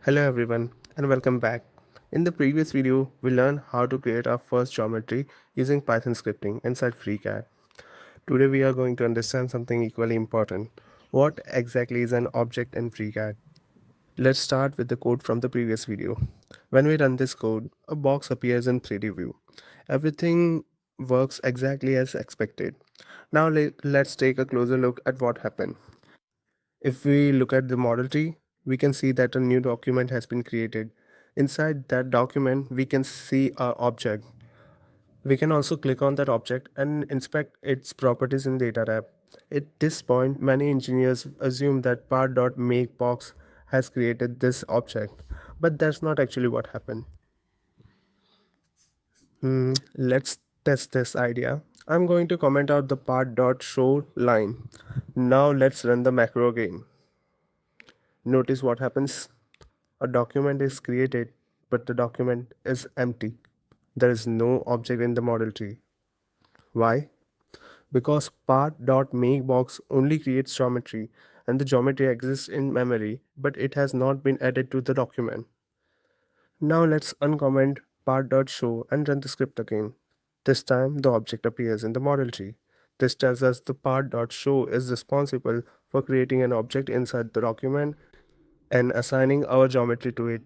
Hello everyone and welcome back. In the previous video, we learned how to create our first geometry using Python scripting inside FreeCAD. Today we are going to understand something equally important. What exactly is an object in FreeCAD? Let's start with the code from the previous video. When we run this code, a box appears in 3D view. Everything works exactly as expected. Now let's take a closer look at what happened. If we look at the model tree, we can see that a new document has been created. Inside that document, we can see our object. We can also click on that object and inspect its properties in Data tab. At this point, many engineers assume that part.makeBox has created this object, but that's not actually what happened. Let's test this idea. I'm going to comment out the part.show line. Now let's run the macro again. Notice what happens. A document is created, but the document is empty. There is no object in the model tree. Why? Because part.makeBox only creates geometry, and the geometry exists in memory, but it has not been added to the document. Now let's uncomment part.show and run the script again. This time the object appears in the model tree. This tells us the part.show is responsible for creating an object inside the document and assigning our geometry to it.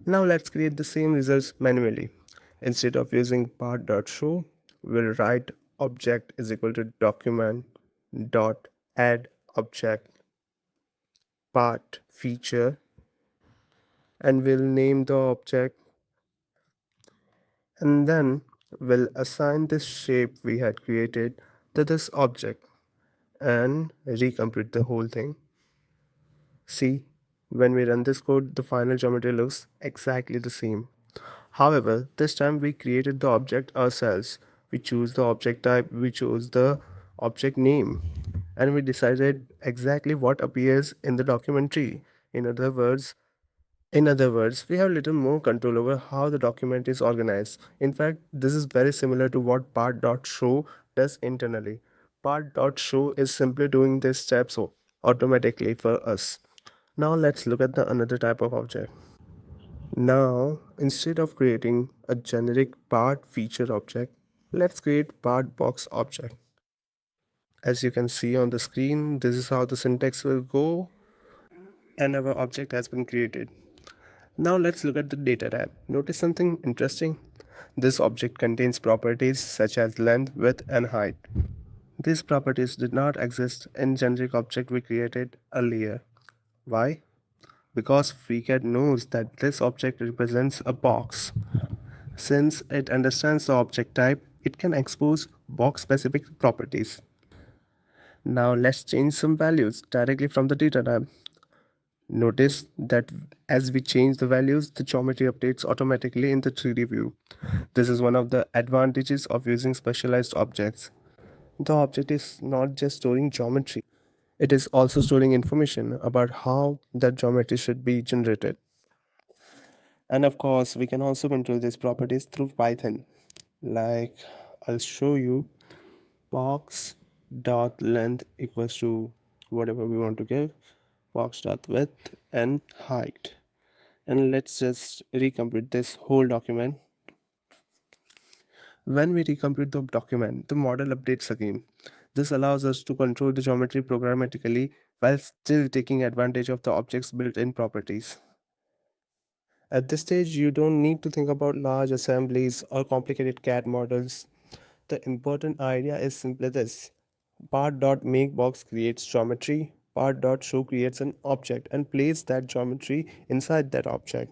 Now let's create the same results manually. Instead of using part.show, we'll write object is equal to document dot add object part feature, and we'll name the object, and then we'll assign this shape we had created to this object and recompute the whole thing. See, when we run this code, the final geometry looks exactly the same. However, this time we created the object ourselves. We choose the object type, we chose the object name, and we decided exactly what appears in the document tree. In other words, we have little more control over how the document is organized. In fact, this is very similar to what part.show does internally. Part.show is simply doing these steps automatically for us. Now let's look at the another type of object. Now, instead of creating a generic part feature object, let's create part box object. As you can see on the screen, this is how the syntax will go, and our object has been created. Now let's look at the data tab. Notice something interesting? This object contains properties such as length, width, and height. These properties did not exist in generic object we created earlier. Why? Because FreeCAD knows that this object represents a box. Since it understands the object type, it can expose box specific properties. Now let's change some values directly from the data tab. Notice that as we change the values, the geometry updates automatically in the 3D view. This is one of the advantages of using specialized objects. The object is not just storing geometry, it is also storing information about how that geometry should be generated. And of course, we can also control these properties through Python. Like, I'll show you box dot length equals to whatever we want to give, box dot width and height. And let's just recompute this whole document. When we recompute the document, the model updates again. This allows us to control the geometry programmatically while still taking advantage of the object's built-in properties. At this stage, you don't need to think about large assemblies or complicated CAD models. The important idea is simply this. Part.makeBox creates geometry, part.show creates an object and places that geometry inside that object.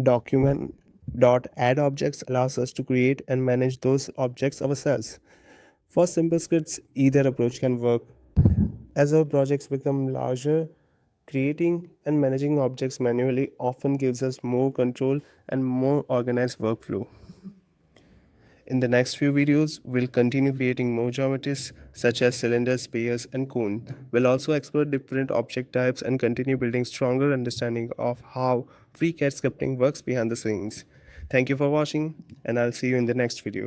Document.addObjects allows us to create and manage those objects ourselves. For simple scripts, either approach can work. As our projects become larger, creating and managing objects manually often gives us more control and more organized workflow. In the next few videos, we'll continue creating more geometries such as cylinders, spheres, and cone. We'll also explore different object types and continue building stronger understanding of how FreeCAD scripting works behind the scenes. Thank you for watching, and I'll see you in the next video.